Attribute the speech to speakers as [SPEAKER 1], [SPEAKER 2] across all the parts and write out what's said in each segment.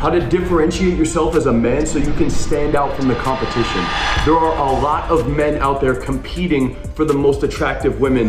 [SPEAKER 1] how to differentiate yourself as a man so you can stand out from the competition. There are a lot of men out there competing for the most attractive women.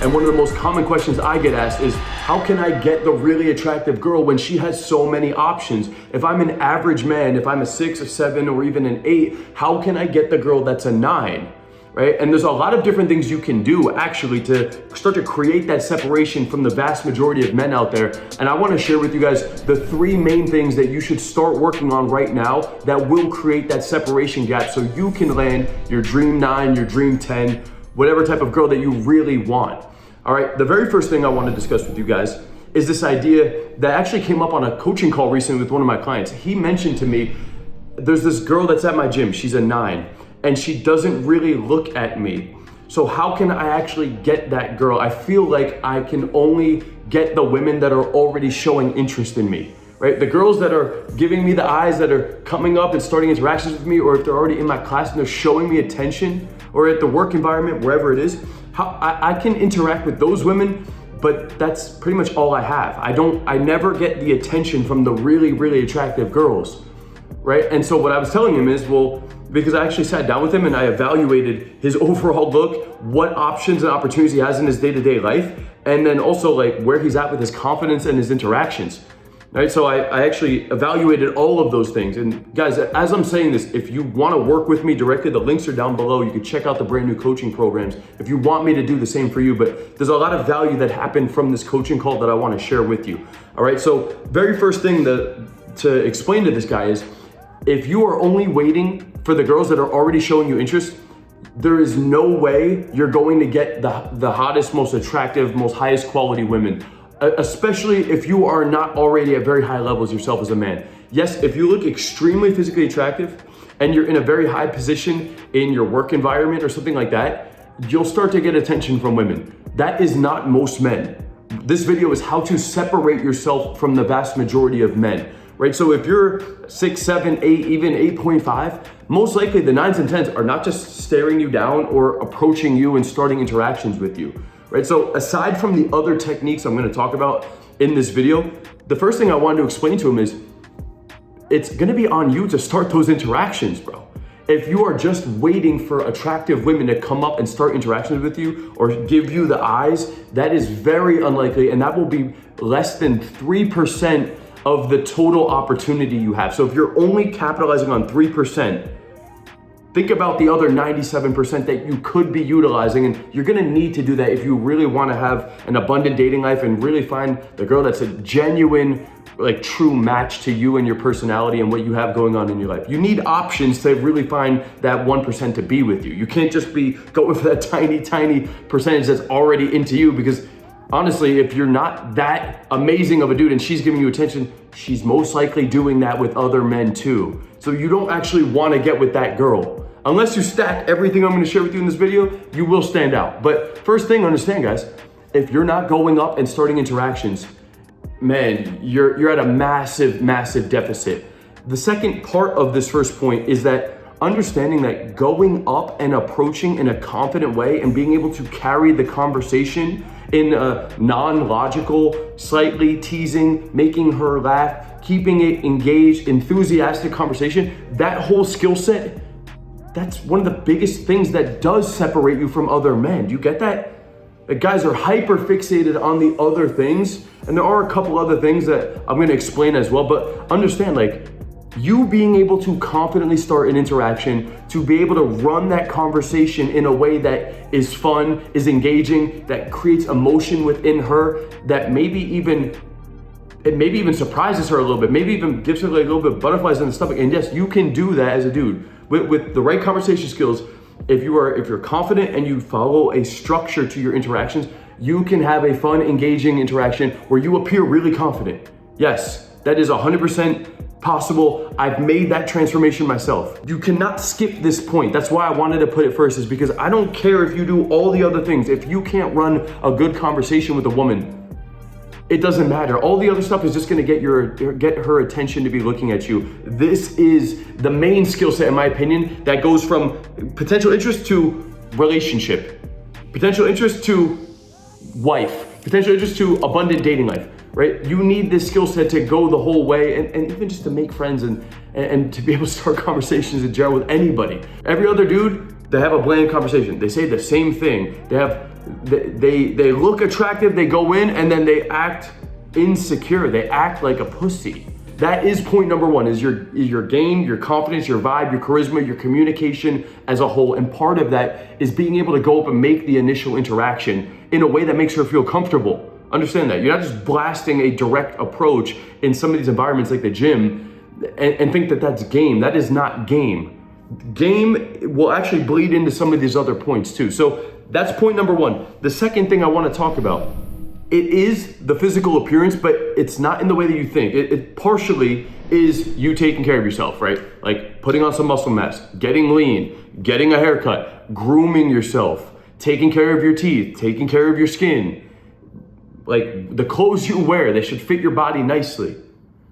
[SPEAKER 1] And one of the most common questions I get asked is, how can I get the really attractive girl when she has so many options? If I'm an average man, if I'm a 6 or 7 or even an 8, how can I get the girl that's a 9? Right? And there's a lot of different things you can do actually to start to create that separation from the vast majority of men out there. And I want to share with you guys the 3 main things that you should start working on right now that will create that separation gap so you can land your dream 9, your dream 10, whatever type of girl that you really want. All right, the very first thing I want to discuss with you guys is this idea that actually came up on a coaching call recently with one of my clients. He mentioned to me, there's this girl that's at my gym, she's a 9, and she doesn't really look at me. So how can I actually get that girl? I feel like I can only get the women that are already showing interest in me, right? The girls that are giving me the eyes, that are coming up and starting interactions with me, or if they're already in my class and they're showing me attention, or at the work environment, wherever it is, I can interact with those women, but that's pretty much all I have. I never get the attention from the really, really attractive girls, right? And so what I was telling him is, well, because I actually sat down with him and I evaluated his overall look, what options and opportunities he has in his day-to-day life, and then also like where he's at with his confidence and his interactions. Right, so I actually evaluated all of those things. And guys, as I'm saying this, if you want to work with me directly, the links are down below. You can check out the brand new coaching programs if you want me to do the same for you. But there's a lot of value that happened from this coaching call that I want to share with you. All right, so very first thing to explain to this guy is, if you are only waiting for the girls that are already showing you interest, there is no way you're going to get the hottest, most attractive, most highest quality women. Especially if you are not already at very high levels yourself as a man. Yes, if you look extremely physically attractive and you're in a very high position in your work environment or something like that, you'll start to get attention from women. That is not most men. This video is how to separate yourself from the vast majority of men, right? So if you're 6, 7, 8, even 8.5, most likely the 9s and 10s are not just staring you down or approaching you and starting interactions with you. Right, so aside from the other techniques I'm gonna talk about in this video, the first thing I wanted to explain to him is, it's gonna be on you to start those interactions, bro. If you are just waiting for attractive women to come up and start interactions with you or give you the eyes, that is very unlikely, and that will be less than 3% of the total opportunity you have. So if you're only capitalizing on 3%, think about the other 97% that you could be utilizing, and you're gonna need to do that if you really wanna have an abundant dating life and really find the girl that's a genuine, like true match to you and your personality and what you have going on in your life. You need options to really find that 1% to be with you. You can't just be going for that tiny, tiny percentage that's already into you, because honestly, if you're not that amazing of a dude and she's giving you attention, she's most likely doing that with other men too. So you don't actually want to get with that girl. Unless you stack everything I'm going to share with you in this video, you will stand out. But first thing, understand guys, if you're not going up and starting interactions, man, you're at a massive, massive deficit. The second part of this first point is that understanding that going up and approaching in a confident way and being able to carry the conversation in a non-logical, slightly teasing, making her laugh, keeping it engaged, enthusiastic conversation, that whole skill set, that's one of the biggest things that does separate you from other men. Do you get that? Like, guys are hyper fixated on the other things, and there are a couple other things that I'm gonna explain as well, but understand, like, you being able to confidently start an interaction, to be able to run that conversation in a way that is fun, is engaging, that creates emotion within her, that maybe even surprises her a little bit, maybe even gives her like a little bit of butterflies in the stomach. And yes, you can do that as a dude with the right conversation skills. If you're confident and you follow a structure to your interactions, you can have a fun, engaging interaction where you appear really confident. Yes, that is 100% possible. I've made that transformation myself. You cannot skip this point. That's why I wanted to put it first, is because I don't care if you do all the other things. If you can't run a good conversation with a woman, it doesn't matter. All the other stuff is just gonna get her attention to be looking at you. This is the main skill set, in my opinion, that goes from potential interest to relationship, potential interest to wife, potential interest to abundant dating life, right? You need this skill set to go the whole way and even just to make friends and to be able to start conversations in general with anybody. Every other dude, they have a bland conversation. They say the same thing. They look attractive, they go in, and then they act insecure. They act like a pussy. That is point number one, is your game, your confidence, your vibe, your charisma, your communication as a whole. And part of that is being able to go up and make the initial interaction in a way that makes her feel comfortable. Understand that. You're not just blasting a direct approach in some of these environments like the gym and think that that's game. That is not game. Game will actually bleed into some of these other points too. So that's point number one. The second thing I want to talk about, it is the physical appearance, but it's not in the way that you think. It partially is you taking care of yourself, right? Like putting on some muscle mass, getting lean, getting a haircut, grooming yourself, taking care of your teeth, taking care of your skin. Like the clothes you wear, they should fit your body nicely,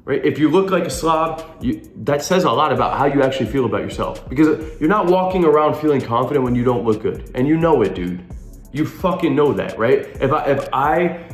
[SPEAKER 1] right? If you look like a slob, that says a lot about how you actually feel about yourself, because you're not walking around feeling confident when you don't look good, and you know it, dude. You fucking know that, right? If I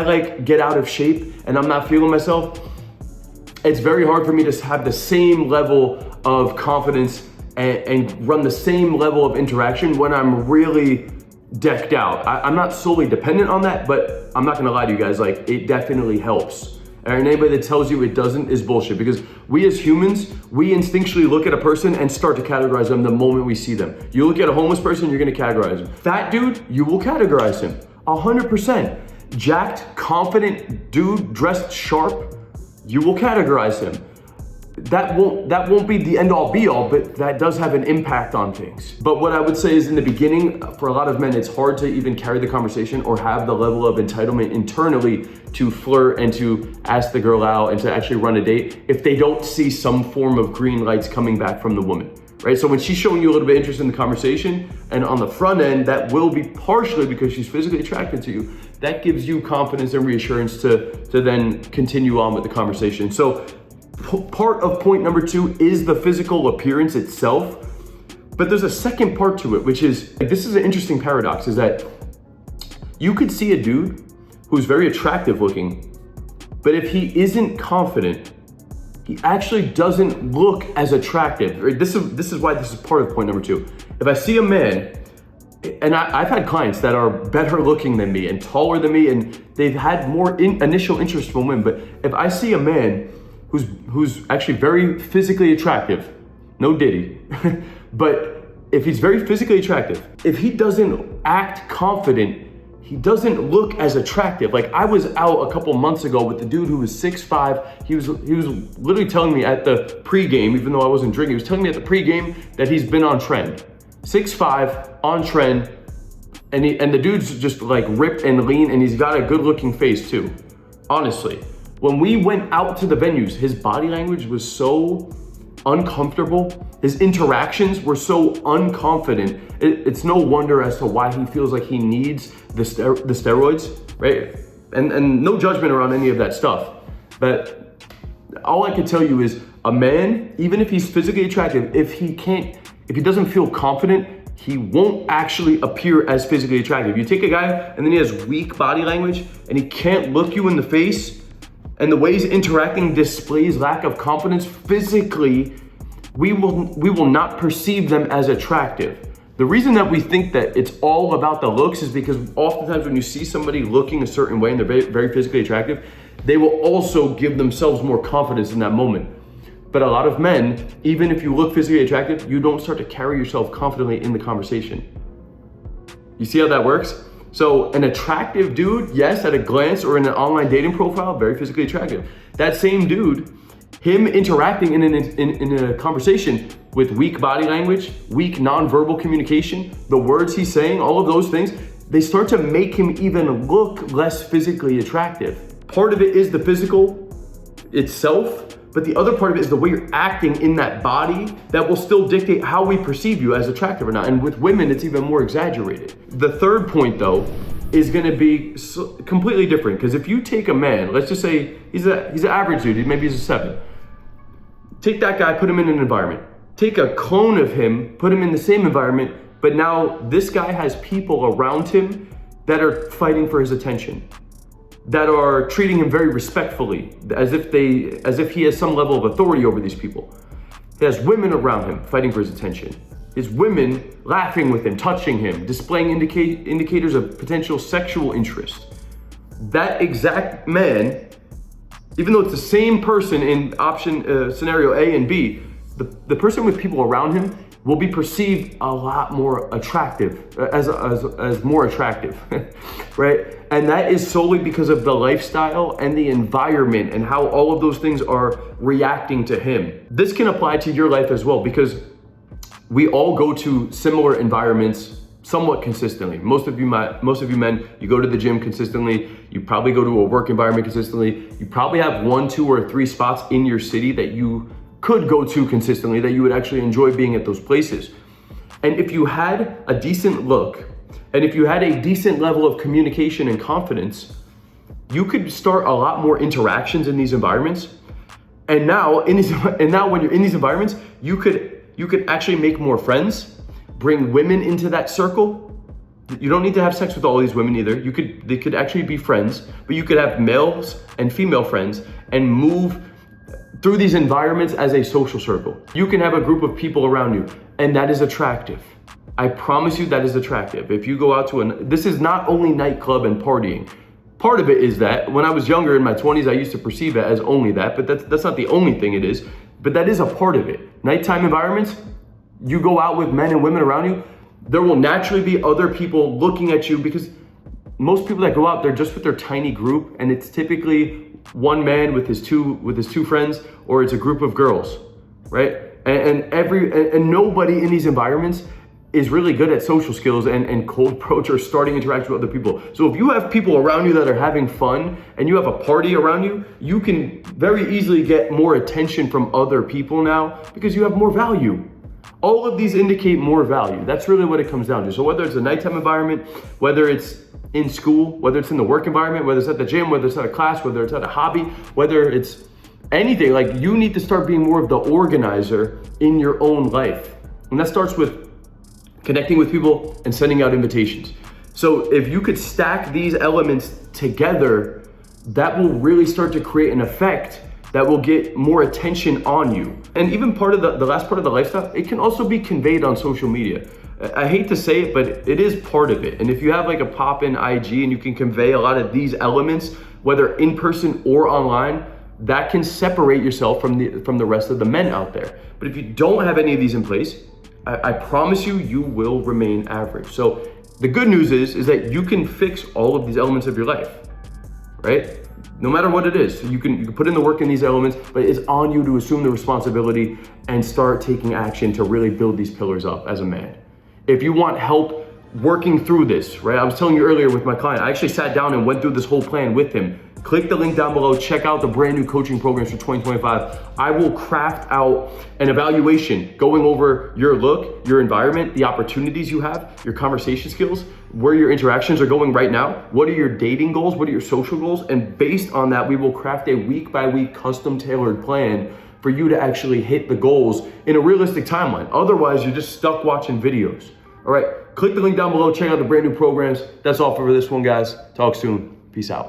[SPEAKER 1] like get out of shape and I'm not feeling myself, it's very hard for me to have the same level of confidence and run the same level of interaction when I'm really decked out. I'm not solely dependent on that, but I'm not gonna lie to you guys, like it definitely helps. And anybody that tells you it doesn't is bullshit, because we as humans, we instinctually look at a person and start to categorize them the moment we see them. You look at a homeless person, you're gonna categorize them. Fat dude, you will categorize him, 100%. Jacked, confident dude, dressed sharp, you will categorize him. That won't be the end all be all, but that does have an impact on things. But what I would say is in the beginning, for a lot of men, it's hard to even carry the conversation or have the level of entitlement internally to flirt and to ask the girl out and to actually run a date if they don't see some form of green lights coming back from the woman, right? So when she's showing you a little bit of interest in the conversation, and on the front end, that will be partially because she's physically attracted to you, that gives you confidence and reassurance to then continue on with the conversation. So part of point number two is the physical appearance itself, but there's a second part to it, which is, this is an interesting paradox, is that you could see a dude who's very attractive looking, but if he isn't confident, he actually doesn't look as attractive. This is why this is part of point number two. If I see a man, and I've had clients that are better looking than me and taller than me, and they've had more initial interest from women, but if I see a man who's actually very physically attractive, no diddy, but if he's very physically attractive, if he doesn't act confident, he doesn't look as attractive. Like I was out a couple months ago with the dude who was 6'5". He was literally telling me at the pregame, even though I wasn't drinking, he was telling me at the pregame that he's been on trend. 6'5", on trend, and the dude's just like ripped and lean, and he's got a good looking face too, honestly. When we went out to the venues, his body language was so uncomfortable. His interactions were so unconfident. It's no wonder as to why he feels like he needs the steroids, right? And no judgment around any of that stuff. But all I can tell you is a man, even if he's physically attractive, if he doesn't feel confident, he won't actually appear as physically attractive. You take a guy and then he has weak body language and he can't look you in the face, and the way he's interacting displays lack of confidence physically, we will not perceive them as attractive. The reason that we think that it's all about the looks is because oftentimes when you see somebody looking a certain way and they're very, very physically attractive, they will also give themselves more confidence in that moment. But a lot of men, even if you look physically attractive, you don't start to carry yourself confidently in the conversation. You see how that works? So an attractive dude, yes, at a glance or in an online dating profile, very physically attractive. That same dude, him interacting in a conversation with weak body language, weak nonverbal communication, the words he's saying, all of those things, they start to make him even look less physically attractive. Part of it is the physical itself, but the other part of it is the way you're acting in that body that will still dictate how we perceive you as attractive or not. And with women, it's even more exaggerated. The third point though, is gonna be completely different. Because if you take a man, let's just say he's an average dude, maybe he's a 7. Take that guy, put him in an environment. Take a clone of him, put him in the same environment, but now this guy has people around him that are fighting for his attention. that are treating him very respectfully, as if he has some level of authority over these people. He has women around him fighting for his attention. His women laughing with him, touching him, displaying indicators of potential sexual interest. That exact man, even though it's the same person in scenario A and B, the person with people around him will be perceived a lot more attractive, as more attractive, right? And that is solely because of the lifestyle and the environment and how all of those things are reacting to him. This can apply to your life as well, because we all go to similar environments somewhat consistently. Most of you men, you go to the gym consistently. You probably go to a work environment consistently. You probably have 1, 2, or 3 spots in your city that you could go to consistently, that you would actually enjoy being at those places. And if you had a decent look, and if you had a decent level of communication and confidence, you could start a lot more interactions in these environments. And now when you're in these environments, you could actually make more friends, bring women into that circle. You don't need to have sex with all these women either. They could actually be friends, but you could have males and female friends and move through these environments as a social circle. You can have a group of people around you, and that is attractive. I promise you that is attractive. If you go out to this is not only nightclub and partying. Part of it is that. When I was younger in my 20s, I used to perceive it as only that, but that's not the only thing it is, but that is a part of it. Nighttime environments, you go out with men and women around you, there will naturally be other people looking at you, because most people that go out, they're just with their tiny group, and it's typically one man with his two friends, or it's a group of girls, right? And nobody in these environments is really good at social skills and cold approach or starting interactions with other people. So if you have people around you that are having fun and you have a party around you, you can very easily get more attention from other people now because you have more value. All of these indicate more value. That's really what it comes down to. So whether it's a nighttime environment, whether it's in school, whether it's in the work environment, whether it's at the gym, whether it's at a class, whether it's at a hobby, whether it's anything, like, you need to start being more of the organizer in your own life. And that starts with connecting with people and sending out invitations. So if you could stack these elements together, that will really start to create an effect that will get more attention on you. And even part of the last part of the lifestyle, it can also be conveyed on social media. I hate to say it, but it is part of it. And if you have like a pop-in IG and you can convey a lot of these elements, whether in person or online, that can separate yourself from the rest of the men out there. But if you don't have any of these in place, I promise you, you will remain average. So the good news is that you can fix all of these elements of your life, right? No matter what it is. So you can put in the work in these elements, but it's on you to assume the responsibility and start taking action to really build these pillars up as a man. If you want help working through this, right? I was telling you earlier with my client, I actually sat down and went through this whole plan with him. Click the link down below, check out the brand new coaching programs for 2025. I will craft out an evaluation going over your look, your environment, the opportunities you have, your conversation skills, where your interactions are going right now, what are your dating goals, what are your social goals, and based on that, we will craft a week-by-week custom tailored plan for you to actually hit the goals in a realistic timeline. Otherwise, you're just stuck watching videos. All right, click the link down below, check out the brand new programs. That's all for this one, guys. Talk soon. Peace out.